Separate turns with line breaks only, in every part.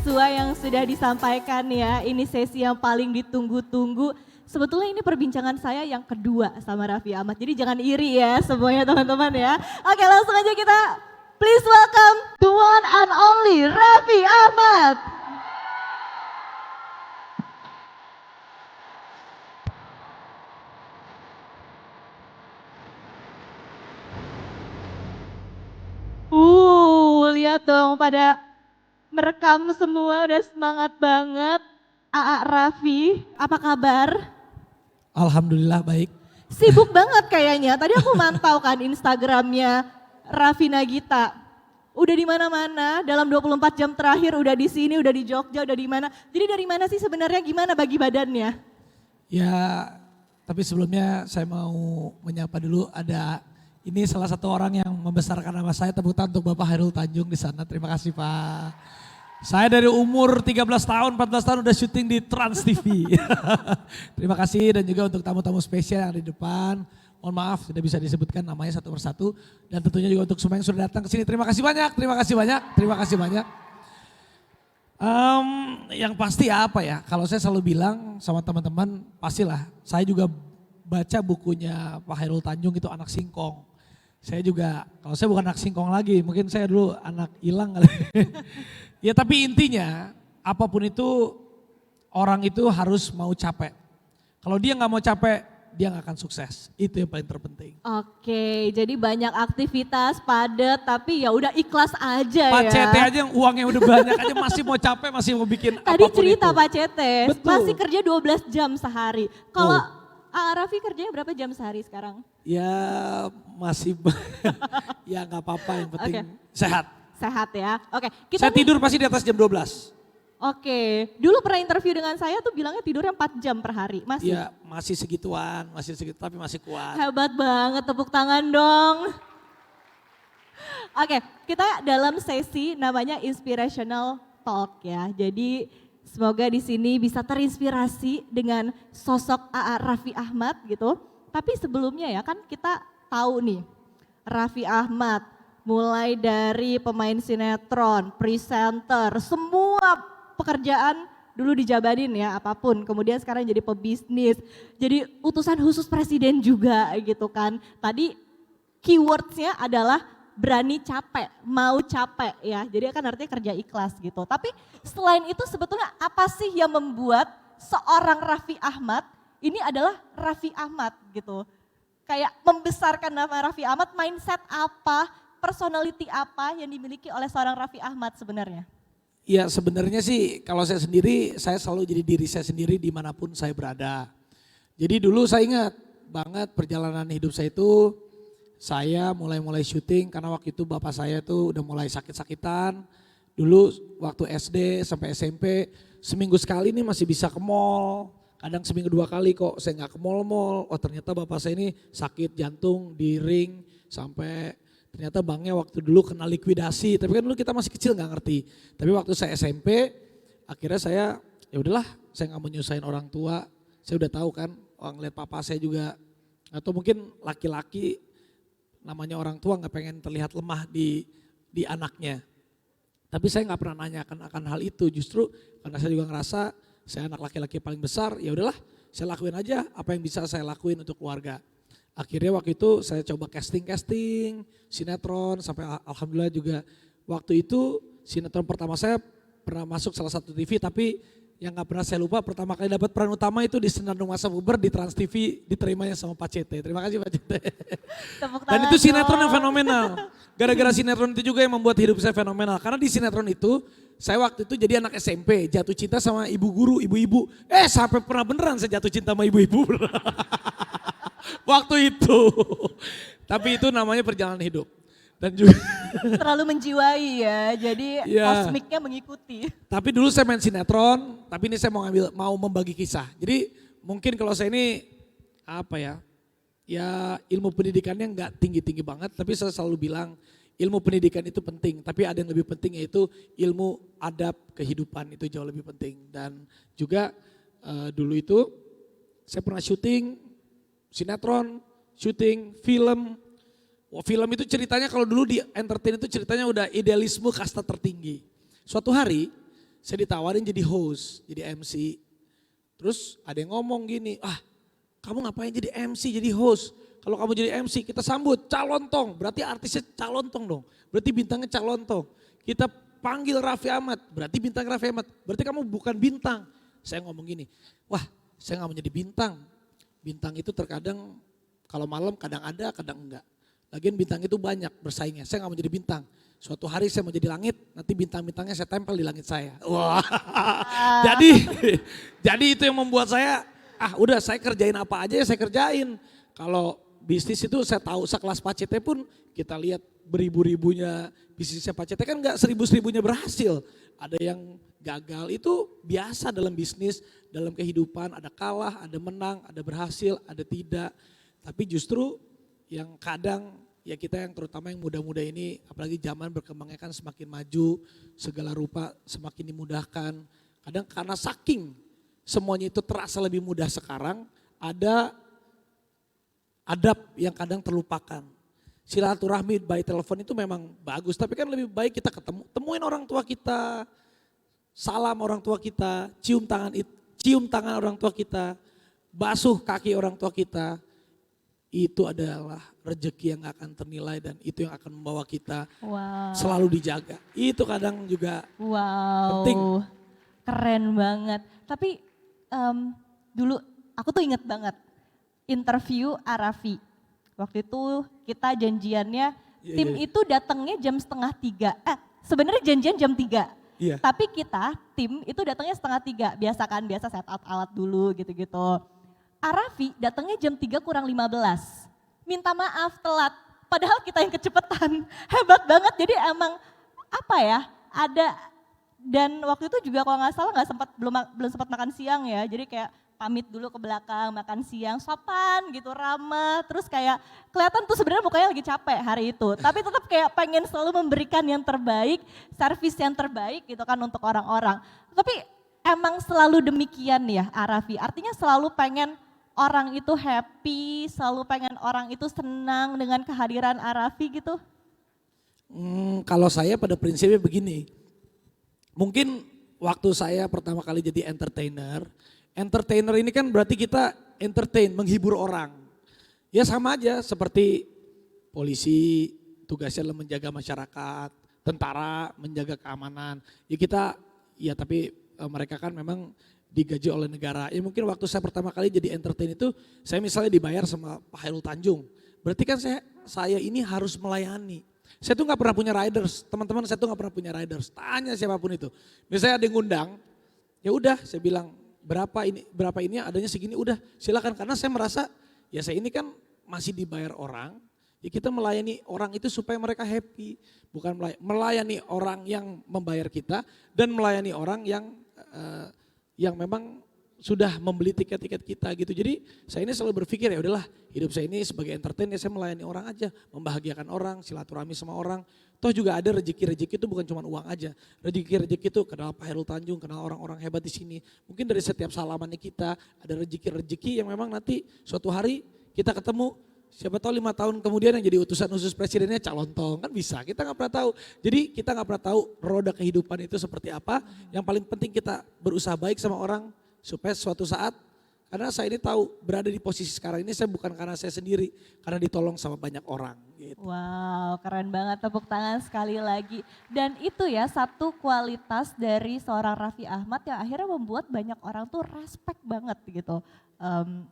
sesuai yang sudah disampaikan ya. Ini sesi yang paling ditunggu-tunggu. Sebetulnya ini perbincangan saya yang kedua sama Raffi Ahmad. Jadi jangan iri ya semuanya teman-teman ya. Oke, langsung aja kita please welcome the one and only Raffi Ahmad. Lihat dong pada merekam semua, udah semangat banget. Aa Raffi, apa kabar?
Alhamdulillah baik.
Sibuk banget kayaknya. Tadi aku mantau kan Instagramnya Raffi Nagita. Udah di mana-mana, dalam 24 jam terakhir udah di sini, udah di Jogja, udah di mana. Jadi dari mana sih sebenarnya, gimana bagi badannya?
Ya, tapi sebelumnya saya mau menyapa dulu ada ini salah satu orang yang membesarkan nama saya, tepuk tangan untuk Bapak Hairul Tanjung di sana. Terima kasih Pak. Saya dari umur 13 tahun, 14 tahun udah syuting di Trans TV. Terima kasih dan juga untuk tamu-tamu spesial yang ada di depan. Mohon maaf tidak bisa disebutkan namanya satu persatu. Dan tentunya juga untuk semua yang sudah datang ke sini. Terima kasih banyak, terima kasih banyak, terima kasih banyak. Yang pasti apa ya, kalau saya selalu bilang sama teman-teman, pastilah saya juga baca bukunya Pak Hairul Tanjung itu Anak Singkong. Saya juga, kalau saya bukan anak singkong lagi, mungkin saya dulu anak hilang kali. Ya tapi intinya, apapun itu orang itu harus mau capek. Kalau dia nggak mau capek, dia nggak akan sukses. Itu yang paling terpenting.
Oke, jadi banyak aktivitas padat, tapi ya udah ikhlas aja
Pak
ya.
CT aja yang uangnya udah banyak aja masih mau capek, masih mau bikin
Tadi
apapun
cerita
itu.
Pak CT,
Betul.
masih kerja 12 jam sehari. Kalau Raffi kerjanya berapa jam sehari sekarang?
Ya masih, ya nggak apa-apa yang penting sehat.
Sehat ya. Oke,
Saya tidur pasti di atas jam 12.
Oke, dulu pernah interview dengan saya tuh bilangnya tidurnya 4 jam per hari, masih?
Ya masih segituan, tapi masih kuat.
Hebat banget, tepuk tangan dong. Oke, kita dalam sesi namanya inspirational talk ya. Jadi semoga di sini bisa terinspirasi dengan sosok AA Raffi Ahmad gitu. Tapi sebelumnya ya kan kita tahu nih Raffi Ahmad mulai dari pemain sinetron, presenter, semua pekerjaan dulu dijabanin ya apapun. Kemudian sekarang jadi pebisnis, jadi utusan khusus presiden juga gitu kan. Tadi keywordsnya adalah berani capek, mau capek ya. Jadi kan artinya kerja ikhlas gitu. Tapi selain itu sebetulnya apa sih yang membuat seorang Raffi Ahmad ini adalah Raffi Ahmad gitu. Kayak membesarkan nama Raffi Ahmad, mindset apa, personality apa yang dimiliki oleh seorang Raffi Ahmad sebenarnya?
Ya sebenarnya sih kalau saya sendiri, saya selalu jadi diri saya sendiri dimanapun saya berada. Jadi dulu saya ingat banget perjalanan hidup saya itu, saya mulai syuting karena waktu itu bapak saya tuh udah mulai sakit-sakitan. Dulu waktu SD sampai SMP, seminggu sekali nih masih bisa ke mall. Kadang seminggu 2 kali kok saya nggak ke mall-mall. Oh ternyata bapak saya ini sakit jantung di ring sampai ternyata banknya waktu dulu kena likuidasi. Tapi kan dulu kita masih kecil nggak ngerti. Tapi waktu saya SMP akhirnya saya ya udahlah saya nggak mau nyusahin orang tua. Saya udah tahu kan orang lihat papa saya juga atau mungkin laki-laki namanya orang tua nggak pengen terlihat lemah di anaknya. Tapi saya nggak pernah nanyakan akan hal itu. Justru karena saya juga ngerasa saya anak laki-laki paling besar, ya udahlah saya lakuin aja apa yang bisa saya lakuin untuk keluarga. Akhirnya waktu itu saya coba casting, sinetron sampai alhamdulillah juga waktu itu sinetron pertama saya pernah masuk salah satu TV tapi yang gak pernah saya lupa pertama kali dapat peran utama itu di Senandung Masa Puber di Trans TV diterimanya sama Pak CT. Terima kasih Pak CT. Dan itu sinetron yang fenomenal. Gara-gara sinetron itu juga yang membuat hidup saya fenomenal. Karena di sinetron itu saya waktu itu jadi anak SMP jatuh cinta sama ibu guru, ibu-ibu. Sampai pernah beneran saya jatuh cinta sama ibu-ibu. Waktu itu. Tapi itu namanya perjalanan hidup. Dan juga
terlalu menjiwai ya, jadi kosmiknya mengikuti.
Tapi dulu saya main sinetron, tapi ini saya mau membagi kisah. Jadi mungkin kalau saya ini apa ya ilmu pendidikannya nggak tinggi-tinggi banget, tapi saya selalu bilang ilmu pendidikan itu penting. Tapi ada yang lebih penting yaitu ilmu adab kehidupan itu jauh lebih penting. Dan juga dulu itu saya pernah syuting sinetron, syuting film. Film itu ceritanya kalau dulu di entertain itu ceritanya udah idealisme kasta tertinggi. Suatu hari saya ditawarin jadi host, jadi MC. Terus ada yang ngomong gini, kamu ngapain jadi MC, jadi host? Kalau kamu jadi MC kita sambut Calontong, berarti artisnya Calontong dong. Berarti bintangnya Calontong. Kita panggil Raffi Ahmad, berarti bintang Raffi Ahmad. Berarti kamu bukan bintang. Saya ngomong gini, saya gak mau jadi bintang. Bintang itu terkadang kalau malam kadang ada, kadang enggak. Lagian bintang itu banyak bersaingnya, saya gak mau jadi bintang. Suatu hari saya mau jadi langit, nanti bintang-bintangnya saya tempel di langit saya. Wah, jadi itu yang membuat saya, udah saya kerjain apa aja ya saya kerjain. Kalau bisnis itu saya tahu sekelas Pak Cete pun kita lihat beribu-ribunya bisnisnya Pak Cete kan enggak seribu-seribunya berhasil. Ada yang gagal, itu biasa dalam bisnis, dalam kehidupan ada kalah, ada menang, ada berhasil, ada tidak. Tapi justru yang kadang ya kita yang terutama yang muda-muda ini apalagi zaman berkembangnya kan semakin maju, segala rupa semakin dimudahkan. Kadang karena saking semuanya itu terasa lebih mudah sekarang, ada adab yang kadang terlupakan. Silaturahmi by telepon itu memang bagus, tapi kan lebih baik kita ketemu, temuin orang tua kita, salam orang tua kita, cium tangan orang tua kita, basuh kaki orang tua kita. Itu adalah rezeki yang gak akan ternilai dan itu yang akan membawa kita selalu dijaga. Itu kadang juga penting.
Keren banget. Tapi dulu aku tuh inget banget interview Arafi. Waktu itu kita janjiannya tim itu datangnya jam 2:30. Sebenarnya janjian jam 3.
Iya.
Tapi kita tim itu datangnya 2:30. Biasa set up alat dulu gitu-gitu. Arafi datangnya jam 3 kurang 15. Minta maaf telat. Padahal kita yang kecepetan. Hebat banget. Jadi emang apa ya? Ada dan waktu itu juga kalau nggak salah belum sempat makan siang ya. Jadi kayak pamit dulu ke belakang makan siang, sopan gitu, ramah. Terus kayak kelihatan tuh sebenarnya mukanya lagi capek hari itu. Tapi tetap kayak pengen selalu memberikan yang terbaik, servis yang terbaik gitu kan untuk orang-orang. Tapi emang selalu demikian ya Arafi. Artinya selalu pengen orang itu happy, selalu pengen orang itu senang dengan kehadiran Arafi gitu?
Kalau saya pada prinsipnya begini, mungkin waktu saya pertama kali jadi entertainer ini kan berarti kita entertain, menghibur orang. Ya sama aja seperti polisi tugasnya adalah menjaga masyarakat, tentara menjaga keamanan. Tapi mereka kan memang digaji oleh negara. Ya mungkin waktu saya pertama kali jadi entertain itu saya misalnya dibayar sama Pak Hairul Tanjung. Berarti kan saya ini harus melayani. Saya tuh gak pernah punya riders, teman-teman saya tuh gak pernah punya riders. Tanya siapapun itu. Misalnya ada yang ngundang, ya udah saya bilang berapa ini adanya segini udah silakan. Karena saya merasa ya saya ini kan masih dibayar orang. Ya kita melayani orang itu supaya mereka happy. Bukan melayani orang yang membayar kita dan melayani orang yang memang sudah membeli tiket-tiket kita gitu. Jadi saya ini selalu berpikir ya udahlah hidup saya ini sebagai entertain ya saya melayani orang aja. Membahagiakan orang, silaturahmi sama orang. Toh juga ada rezeki-rezeki itu bukan cuma uang aja. Rezeki-rezeki itu kenal Pak Hairul Tanjung, kenal orang-orang hebat di sini. Mungkin dari setiap salamannya kita ada rezeki-rezeki yang memang nanti suatu hari kita ketemu. Siapa tahu 5 tahun kemudian yang jadi utusan khusus presidennya Calontong, kan bisa, kita gak pernah tahu. Jadi kita gak pernah tahu roda kehidupan itu seperti apa. Yang paling penting kita berusaha baik sama orang supaya suatu saat, karena saya ini tahu berada di posisi sekarang ini saya bukan karena saya sendiri, karena ditolong sama banyak orang. Gitu.
Wow, keren banget, tepuk tangan sekali lagi. Dan itu ya satu kualitas dari seorang Raffi Ahmad yang akhirnya membuat banyak orang tuh respect banget gitu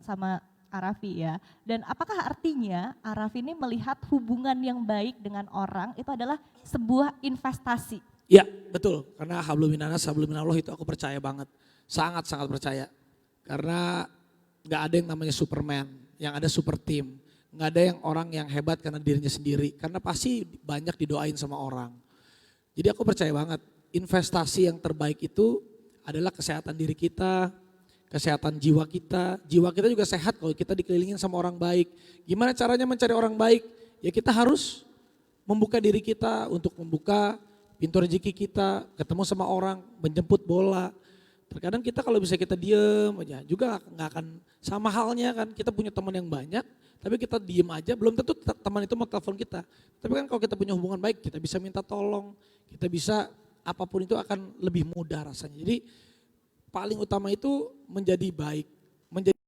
sama Arafi ya. Dan apakah artinya Arafi ini melihat hubungan yang baik dengan orang itu adalah sebuah investasi?
Ya betul, karena hablum minanas hablum minallah itu aku percaya banget. Sangat-sangat percaya. Karena gak ada yang namanya Superman, yang ada super team. Gak ada yang orang yang hebat karena dirinya sendiri. Karena pasti banyak didoain sama orang. Jadi aku percaya banget investasi yang terbaik itu adalah kesehatan diri kita, kesehatan jiwa kita. Jiwa kita juga sehat kalau kita dikelilingin sama orang baik. Gimana caranya mencari orang baik? Ya kita harus membuka diri kita untuk membuka pintu rezeki kita, ketemu sama orang, menjemput bola. Terkadang kita kalau bisa kita diem aja juga gak akan sama halnya kan. Kita punya teman yang banyak tapi kita diem aja belum tentu teman itu mau telepon kita. Tapi kan kalau kita punya hubungan baik kita bisa minta tolong, kita bisa apapun itu akan lebih mudah rasanya. Jadi paling utama itu menjadi baik, menjadi